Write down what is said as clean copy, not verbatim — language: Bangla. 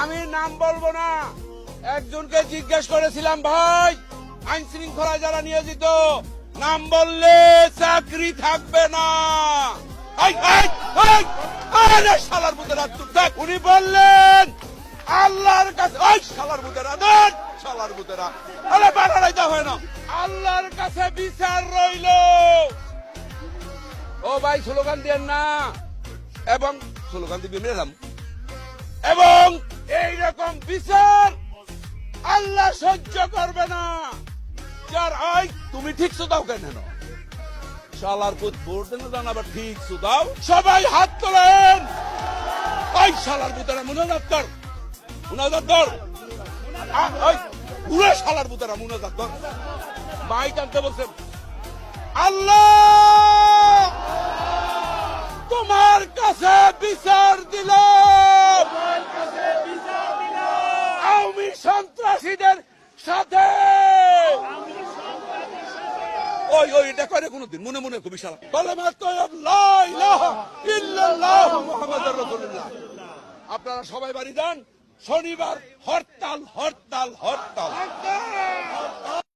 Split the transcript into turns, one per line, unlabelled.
আমি নাম বলবো না, একজনকে জিজ্ঞেস করেছিলাম, ভাই আইন শৃঙ্খলা যারা নিয়োজিত নাম বললে চাকরি থাকবে না। শালার বুতেরা চুপ থাক। উনি বললেন আল্লাহর কাছে, শালার বুতেরা দেন, শালার বুতেরা আরে বাড়াইতে হয় না, আল্লাহর কাছে বিচার রইল। ও ভাই স্লোগান দিয়েন না, এবং স্লোগান দিবি মেলাম, এবং এইরকম বিচার আল্লাহ সহ্য করবে না। যার আই তুমি ঠিক দাও কেন, শালার পুত ভোট দেন জান, আবার ঠিক দাও। সবাই হাত তোলেন। ওই শালার পুতেরা মুনাজাত কর, মুনাজাত কর, পুরো শালার পুতেরা মুনাজাত কর। মাইক আনতে বলছেন, আল্লাহ তোমার কাছে বিচার দিল, আওয়ামী সন্ত্রাসীদের সাথে। ওই ওই এটা করে কোনদিন মনে মনে খুবই শালা কালেমা তয়্যিব লা ইলাহা ইল্লাল্লাহ মুহাম্মাদুর রাসূলুল্লাহ। আপনারা সবাই বাড়ি যান, শনিবার হরতাল হরতাল হরতাল।